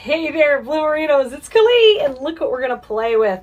Hey there, Blue Merinos, it's Keleas, and look what we're going to play with.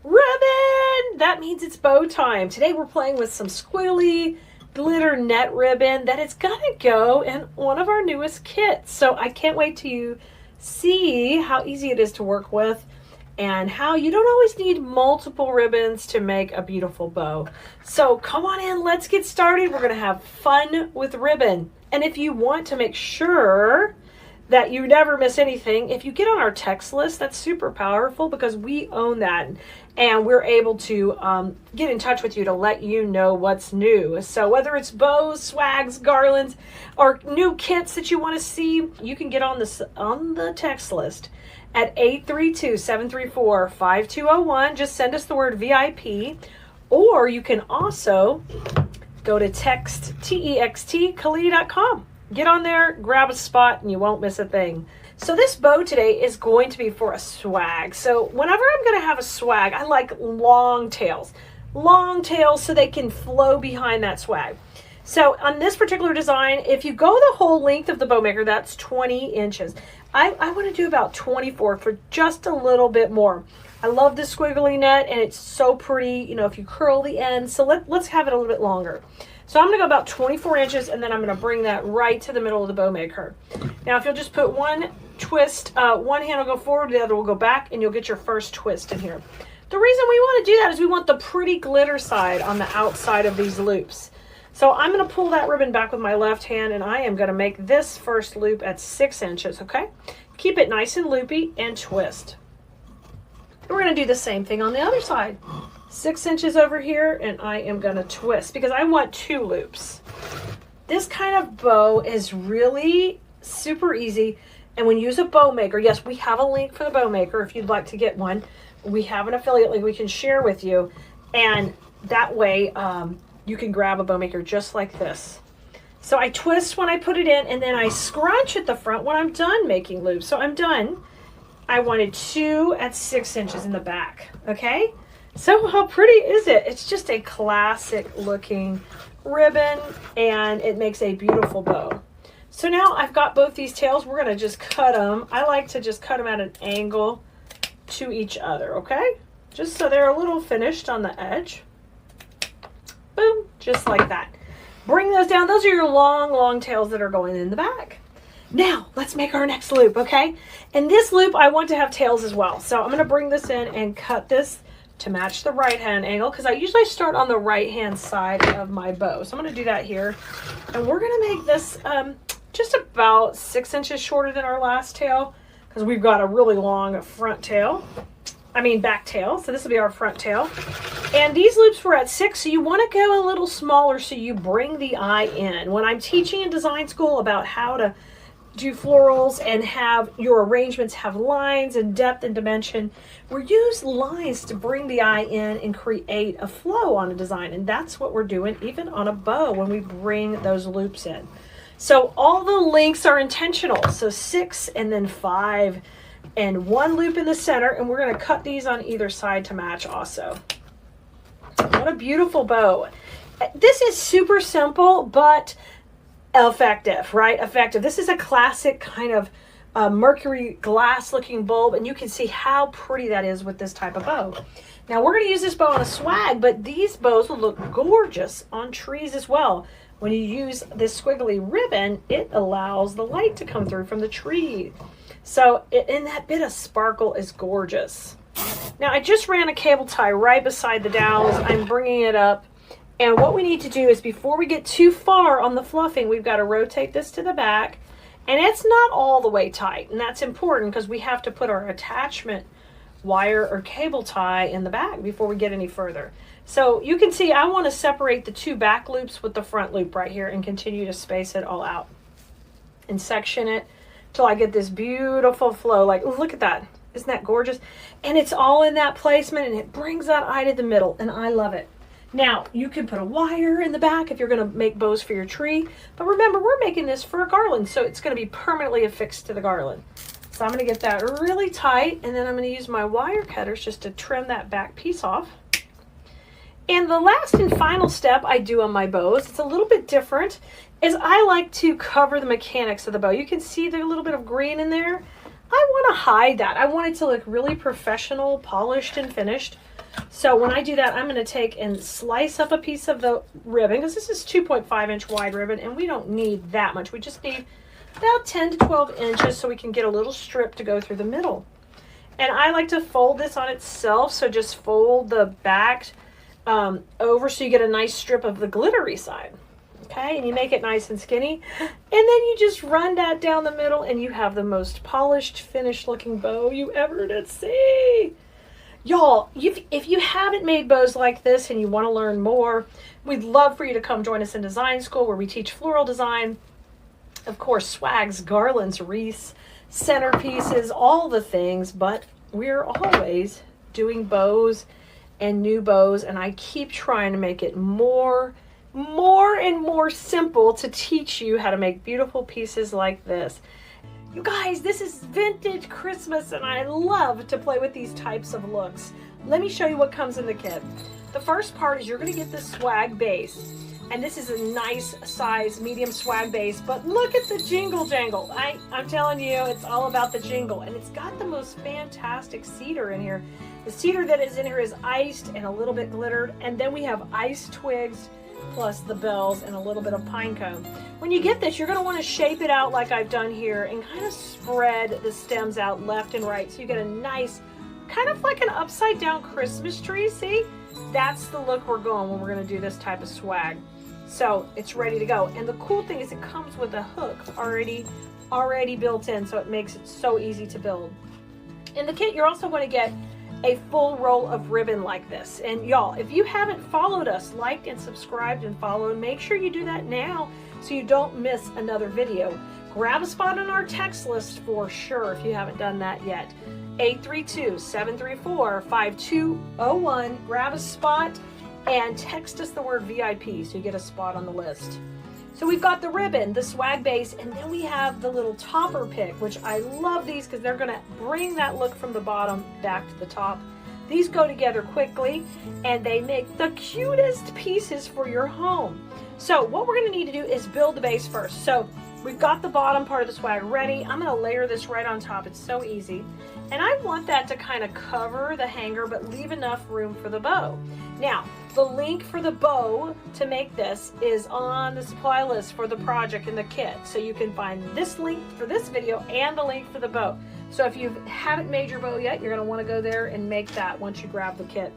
Ribbon! That means it's bow time. Today we're playing with some squiggly glitter net ribbon that is going to go in one of our newest kits. So I can't wait to see how easy it is to work with and how you don't always need multiple ribbons to make a beautiful bow. So come on in, let's get started. We're going to have fun with ribbon. And if you want to make sure that you never miss anything, if you get on our text list, that's super powerful because we own that and we're able to get in touch with you to let you know what's new. So whether it's bows, swags, garlands, or new kits that you want to see, you can get on the text list at 832-734-5201. Just send us the word VIP, or you can also go to Keleas.com. Get on there, grab a spot, and you won't miss a thing. So this bow today is going to be for a swag. So whenever I'm going to have a swag, I like long tails. Long tails so they can flow behind that swag. So on this particular design, if you go the whole length of the bow maker, that's 20 inches. I want to do about 24 for just a little bit more. I love the squiggly net, and it's so pretty, you know, if you curl the end. So let's have it a little bit longer. So I'm going to go about 24 inches, and then I'm going to bring that right to the middle of the bow maker. Now, if you'll just put one twist, one hand will go forward, the other will go back, and you'll get your first twist in here. The reason we want to do that is we want the pretty glitter side on the outside of these loops. So I'm going to pull that ribbon back with my left hand, and I am going to make this first loop at 6 inches, okay? Keep it nice and loopy and twist. And we're going to do the same thing on the other side. 6 inches over here, and I am going to twist because I want 2 loops. This kind of bow is really super easy, and when you use a bow maker, yes, we have a link for the bow maker if you'd like to get one. We have an affiliate link we can share with you, and that way you can grab a bow maker just like this. So I twist when I put it in, and then I scrunch at the front when I'm done making loops. So I'm done. I wanted 2 at 6 inches in the back, okay? So how pretty is it? It's just a classic looking ribbon, and it makes a beautiful bow. So now I've got both these tails. We're going to just cut them. I like to just cut them at an angle to each other, okay? Just so they're a little finished on the edge. Boom, just like that. Bring those down. Those are your long tails that are going in the back. Now, let's make our next loop, okay? In this loop, I want to have tails as well. So I'm going to bring this in and cut this to match the right hand angle, because I usually start on the right hand side of my bow. So I'm going to do that here. And we're going to make this just about 6 inches shorter than our last tail, because we've got a really long front tail. I mean back tail. So this will be our front tail. And these loops were at 6, so you want to go a little smaller so you bring the eye in. When I'm teaching in design school about how to do florals and have your arrangements have lines and depth and dimension, we use lines to bring the eye in and create a flow on a design, and that's what we're doing even on a bow when we bring those loops in. So all the links are intentional, so 6 and then 5 and 1 loop in the center, and we're going to cut these on either side to match also. What a beautiful bow. This is super simple but effective, right? Effective. This is a classic kind of mercury glass looking bulb, and you can see how pretty that is with this type of bow. Now we're going to use this bow on a swag, but these bows will look gorgeous on trees as well. When you use this squiggly ribbon, it allows the light to come through from the tree. So and that bit of sparkle is gorgeous. Now I just ran a cable tie right beside the dowels. I'm bringing it up. And what we need to do is, before we get too far on the fluffing, we've got to rotate this to the back. And it's not all the way tight. And that's important because we have to put our attachment wire or cable tie in the back before we get any further. So you can see I want to separate the 2 back loops with the front loop right here and continue to space it all out. And section it till I get this beautiful flow. Like, look at that. Isn't that gorgeous? And it's all in that placement, and it brings that eye to the middle, and I love it. Now, you can put a wire in the back if you're going to make bows for your tree. But remember, we're making this for a garland, so it's going to be permanently affixed to the garland. So I'm going to get that really tight, and then I'm going to use my wire cutters just to trim that back piece off. And the last and final step I do on my bows, it's a little bit different, is I like to cover the mechanics of the bow. You can see there's a little bit of green in there. I want to hide that. I want it to look really professional, polished, and finished. So when I do that, I'm going to take and slice up a piece of the ribbon, because this is 2.5-inch wide ribbon, and we don't need that much. We just need about 10 to 12 inches so we can get a little strip to go through the middle. And I like to fold this on itself, so just fold the back over so you get a nice strip of the glittery side. Okay, and you make it nice and skinny, and then you just run that down the middle, and you have the most polished, finished looking bow you ever did see. Y'all, if you haven't made bows like this and you want to learn more, we'd love for you to come join us in design school, where we teach floral design, of course, swags, garlands, wreaths, centerpieces, all the things, but we're always doing bows and new bows, and I keep trying to make it more and more simple to teach you how to make beautiful pieces like this. You guys, this is vintage Christmas, and I love to play with these types of looks. Let me show you what comes in the kit. The first part is you're going to get the swag base, and this is a nice size medium swag base, but look at the jingle jangle. I'm telling you, it's all about the jingle, and it's got the most fantastic cedar in here. The cedar that is in here is iced and a little bit glittered, and then we have iced twigs plus the bells and a little bit of pine cone. When you get this, you're going to want to shape it out like I've done here and kind of spread the stems out left and right, so you get a nice, kind of like an upside down Christmas tree. See, that's the look we're going when we're going to do this type of swag. So it's ready to go, and the cool thing is it comes with a hook already built in, so it makes it so easy to build. In the kit, you're also going to get a full roll of ribbon like this. And y'all, if you haven't followed us, liked and subscribed and followed, make sure you do that now so you don't miss another video. Grab a spot on our text list for sure if you haven't done that yet. 832-734-5201. Grab a spot and text us the word VIP so you get a spot on the list. So we've got the ribbon, the swag base, and then we have the little topper pick, which I love these because they're going to bring that look from the bottom back to the top. These go together quickly, and they make the cutest pieces for your home. So what we're going to need to do is build the base first. So we've got the bottom part of the swag ready. I'm going to layer this right on top. It's so easy. And I want that to kind of cover the hanger, but leave enough room for the bow. Now, the link for the bow to make this is on the supply list for the project in the kit. So you can find this link for this video and the link for the bow. So if you haven't made your bow yet, you're going to want to go there and make that once you grab the kit.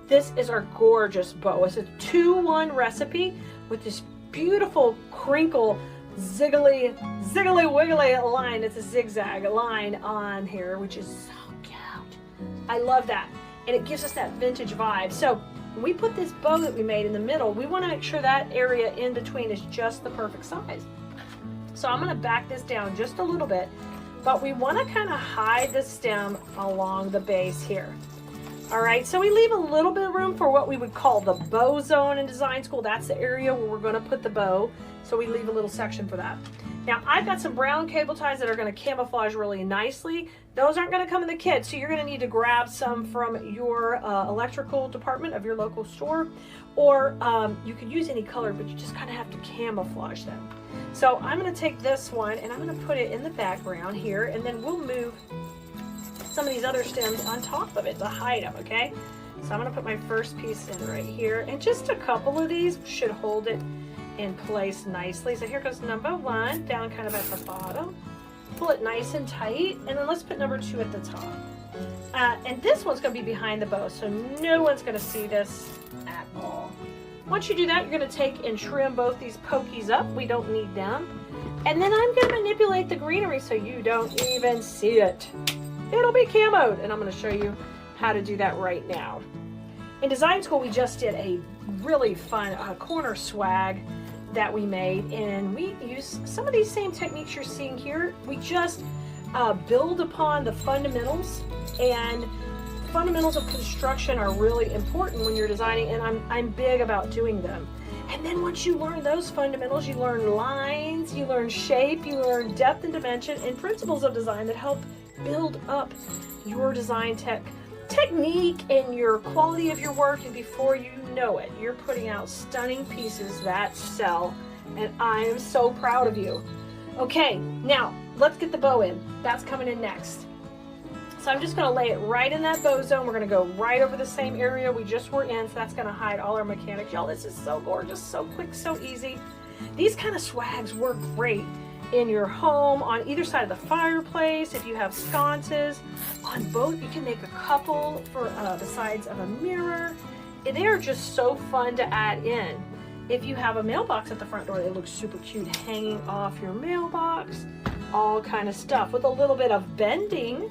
This is our gorgeous bow. It's a 2-1 recipe with this beautiful crinkle, ziggly wiggly line. It's a zigzag line on here, which is so cute. I love that. And it gives us that vintage vibe. So when we put this bow that we made in the middle, we want to make sure that area in between is just the perfect size. So I'm going to back this down just a little bit, but we want to kind of hide the stem along the base here. All right, so we leave a little bit of room for what we would call the bow zone in design school. That's the area where we're going to put the bow. So we leave a little section for that. Now I've got some brown cable ties that are going to camouflage really nicely. Those aren't going to come in the kit, so you're going to need to grab some from your electrical department of your local store, or you could use any color, but you just kind of have to camouflage them. So I'm going to take this one and I'm going to put it in the background here, and then we'll move some of these other stems on top of it to hide them, okay? So I'm going to put my first piece in right here, and just a couple of these should hold it in place nicely. So here goes number 1 down kind of at the bottom. Pull it nice and tight, and then let's put number 2 at the top. And this one's going to be behind the bow, so no one's going to see this at all. Once you do that, you're going to take and trim both these pokies up. We don't need them. And then I'm going to manipulate the greenery so you don't even see it. It'll be camoed, and I'm going to show you how to do that right now. In design school, we just did a really fun corner swag that we made, and we use some of these same techniques you're seeing here. We just build upon the fundamentals, and fundamentals of construction are really important when you're designing, and I'm big about doing them. And then once you learn those fundamentals, you learn lines, you learn shape, you learn depth and dimension, and principles of design that help build up your design technique and your quality of your work, and before you know it, you're putting out stunning pieces that sell, and I am so proud of you. Okay, now let's get the bow in. That's coming in next. So I'm just going to lay it right in that bow zone. We're going to go right over the same area we just were in. So that's going to hide all our mechanics. Y'all, this is so gorgeous, so quick, so easy. These kind of swags work great in your home, on either side of the fireplace. If you have sconces, on both, you can make a couple for the sides of a mirror. They are just so fun to add in. If you have a mailbox at the front door, it looks super cute hanging off your mailbox. All kind of stuff. With a little bit of bending,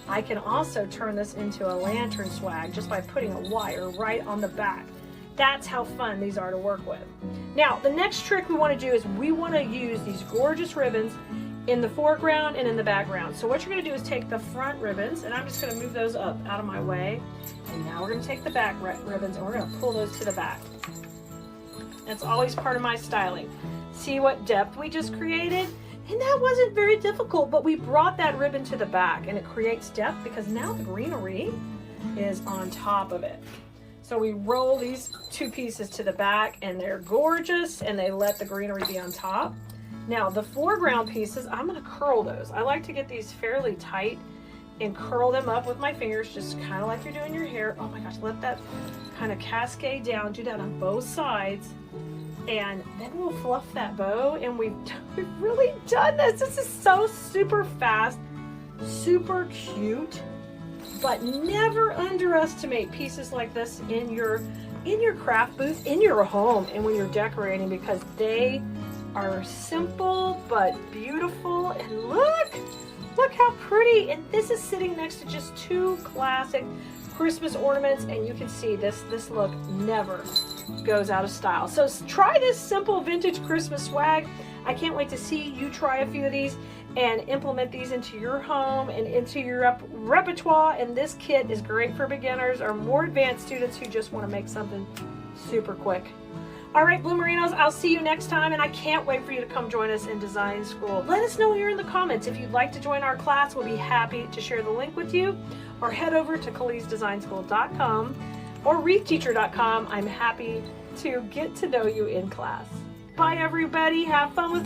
I can also turn this into a lantern swag just by putting a wire right on the back. That's how fun these are to work with. Now, the next trick we want to do is we want to use these gorgeous ribbons in the foreground and in the background. So what you're going to do is take the front ribbons, and I'm just going to move those up out of my way. And now we're going to take the back ribbons and we're going to pull those to the back. That's always part of my styling. See what depth we just created? And that wasn't very difficult, but we brought that ribbon to the back, and it creates depth because now the greenery is on top of it. So we roll these two pieces to the back, and they're gorgeous, and they let the greenery be on top. Now the foreground pieces, I'm going to curl those. I like to get these fairly tight and curl them up with my fingers, just kind of like you're doing your hair. Oh my gosh, let that kind of cascade down. Do that on both sides. And then we'll fluff that bow, and we've really done this. This is so super fast, super cute, but never underestimate pieces like this in your craft booth, in your home, and when you're decorating, because they are simple but beautiful. And look how pretty. And this is sitting next to just two classic Christmas ornaments, and you can see this look never goes out of style. So try this simple vintage Christmas swag. I can't wait to see you try a few of these and implement these into your home and into your repertoire. And this kit is great for beginners or more advanced students who just want to make something super quick. All right, Bloomerinos, I'll see you next time, and I can't wait for you to come join us in design school. Let us know here in the comments if you'd like to join our class. We'll be happy to share the link with you, or head over to KeleasDesignSchool.com or WreathTeacher.com. I'm happy to get to know you in class. Bye, everybody. Have fun with